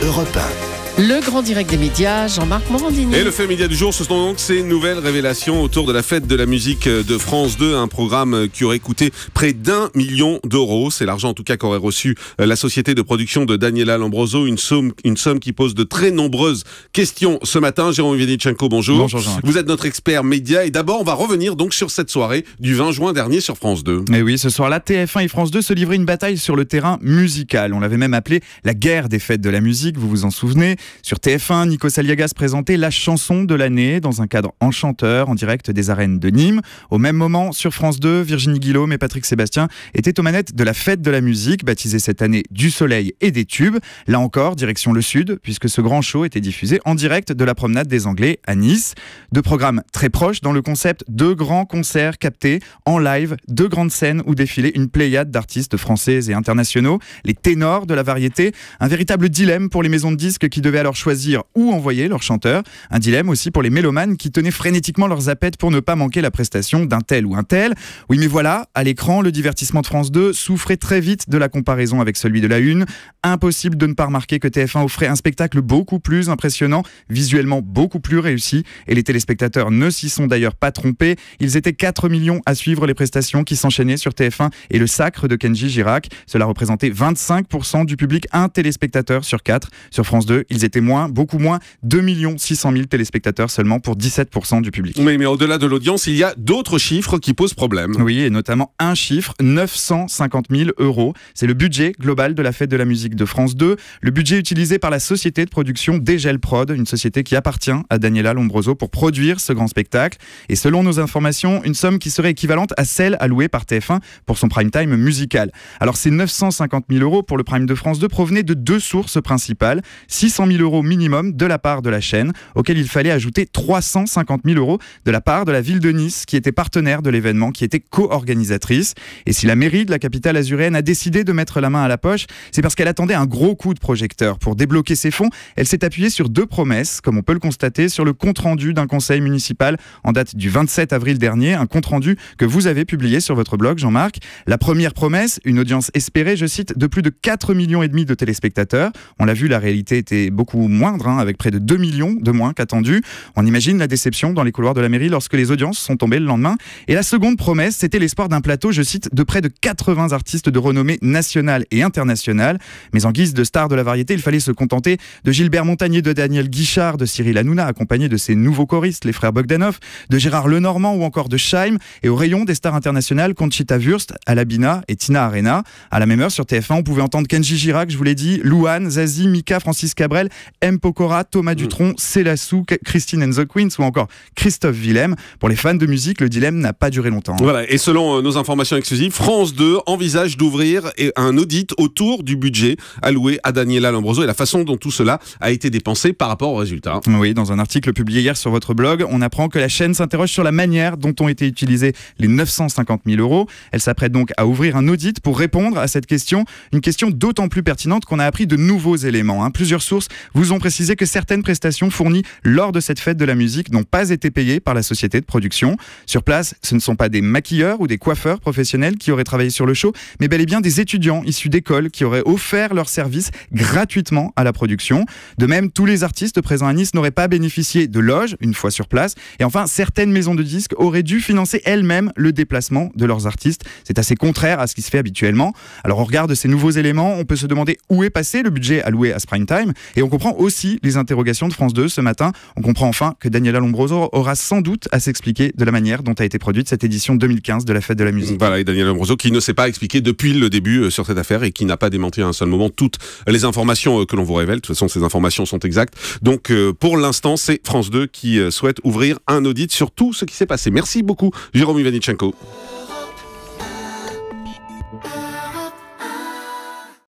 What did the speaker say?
Europe 1. Le grand direct des médias, Jean-Marc Morandini. Et le fait média du jour, ce sont donc ces nouvelles révélations autour de la fête de la musique de France 2, un programme qui aurait coûté près d'1 million d'euros. C'est l'argent en tout cas qu'aurait reçu la société de production de Daniela Lombroso, une somme qui pose de très nombreuses questions ce matin. Jérôme Viannitchenko, bonjour. Bonjour Jean-Marc. Vous êtes notre expert média et d'abord on va revenir donc sur cette soirée du 20 juin dernier sur France 2. Et oui, ce soir-là, TF1 et France 2 se livraient une bataille sur le terrain musical. On l'avait même appelé la guerre des fêtes de la musique, vous vous en souvenez. Sur TF1, Nikos Aliagas présentait la chanson de l'année dans un cadre enchanteur en direct des arènes de Nîmes. Au même moment, sur France 2, Virginie Guillaume et Patrick Sébastien étaient aux manettes de la fête de la musique, baptisée cette année du soleil et des tubes. Là encore, direction le sud, puisque ce grand show était diffusé en direct de la promenade des Anglais à Nice. Deux programmes très proches dans le concept, deux grands concerts captés en live, deux grandes scènes où défilait une pléiade d'artistes français et internationaux, les ténors de la variété, un véritable dilemme pour les maisons de disques qui devaient alors choisir où envoyer leurs chanteurs, un dilemme aussi pour les mélomanes qui tenaient frénétiquement leurs zappettes pour ne pas manquer la prestation d'un tel ou un tel. Oui mais voilà, à l'écran, le divertissement de France 2 souffrait très vite de la comparaison avec celui de la Une. Impossible de ne pas remarquer que TF1 offrait un spectacle beaucoup plus impressionnant, visuellement beaucoup plus réussi, et les téléspectateurs ne s'y sont d'ailleurs pas trompés. Ils étaient 4 millions à suivre les prestations qui s'enchaînaient sur TF1 et le sacre de Kenji Girac. Cela représentait 25% du public, un téléspectateur sur 4. Sur France 2, ils étaient beaucoup moins, 2 600 000 téléspectateurs seulement pour 17% du public. Mais au-delà de l'audience, il y a d'autres chiffres qui posent problème. Oui, et notamment un chiffre, 950 000 euros. C'est le budget global de la fête de la musique de France 2. Le budget utilisé par la société de production Degel Prod, une société qui appartient à Daniela Lombroso pour produire ce grand spectacle. Et selon nos informations, une somme qui serait équivalente à celle allouée par TF1 pour son prime time musical. Alors ces 950 000 euros pour le prime de France 2 provenaient de deux sources principales. 600 000 euros minimum de la part de la chaîne, auquel il fallait ajouter 350 000 euros de la part de la ville de Nice, qui était partenaire de l'événement, qui était co-organisatrice. Et si la mairie de la capitale azuréenne a décidé de mettre la main à la poche, c'est parce qu'elle attendait un gros coup de projecteur. Pour débloquer ses fonds, elle s'est appuyée sur deux promesses, comme on peut le constater sur le compte-rendu d'un conseil municipal en date du 27 avril dernier, un compte-rendu que vous avez publié sur votre blog, Jean-Marc. La première promesse, une audience espérée, je cite, de plus de 4,5 millions de téléspectateurs. On l'a vu, la réalité était beaucoup moindre, avec près de 2 millions de moins qu'attendu. On imagine la déception dans les couloirs de la mairie lorsque les audiences sont tombées le lendemain. Et la seconde promesse, c'était l'espoir d'un plateau, je cite, de près de 80 artistes de renommée nationale et internationale. Mais en guise de star de la variété, il fallait se contenter de Gilbert Montagnier, de Daniel Guichard, de Cyril Hanouna, accompagné de ses nouveaux choristes, les frères Bogdanov, de Gérard Lenormand ou encore de Scheim. Et au rayon des stars internationales, Conchita Wurst, Alabina et Tina Arena. À la même heure, sur TF1, on pouvait entendre Kenji Girac, je vous l'ai dit, Louane, Zazie, Mika, Francis Cabrel, M. Pokora, Thomas Dutronc, Célassou, Christine and the Queens ou encore Christophe Willem. Pour les fans de musique, le dilemme n'a pas duré longtemps. Voilà, et selon nos informations exclusives, France 2 envisage d'ouvrir un audit autour du budget alloué à Daniela Lombroso et la façon dont tout cela a été dépensé par rapport aux résultats. Oui, dans un article publié hier sur votre blog, on apprend que la chaîne s'interroge sur la manière dont ont été utilisés les 950 000 euros. Elle s'apprête donc à ouvrir un audit pour répondre à cette question, une question d'autant plus pertinente qu'on a appris de nouveaux éléments. Plusieurs sources vous ont précisé que certaines prestations fournies lors de cette fête de la musique n'ont pas été payées par la société de production. Sur place, ce ne sont pas des maquilleurs ou des coiffeurs professionnels qui auraient travaillé sur le show, mais bel et bien des étudiants issus d'écoles qui auraient offert leurs services gratuitement à la production. De même, tous les artistes présents à Nice n'auraient pas bénéficié de loges une fois sur place. Et enfin, certaines maisons de disques auraient dû financer elles-mêmes le déplacement de leurs artistes. C'est assez contraire à ce qui se fait habituellement. Alors au regard de ces nouveaux éléments, on peut se demander où est passé le budget alloué à ce prime time. Et on comprend aussi les interrogations de France 2 ce matin. On comprend enfin que Daniela Lombroso aura sans doute à s'expliquer de la manière dont a été produite cette édition 2015 de la fête de la musique. Voilà, et Daniela Lombroso qui ne s'est pas expliqué depuis le début sur cette affaire et qui n'a pas démenti à un seul moment toutes les informations que l'on vous révèle. De toute façon, ces informations sont exactes. Donc pour l'instant, c'est France 2 qui souhaite ouvrir un audit sur tout ce qui s'est passé. Merci beaucoup, Jérôme Viannitchenko.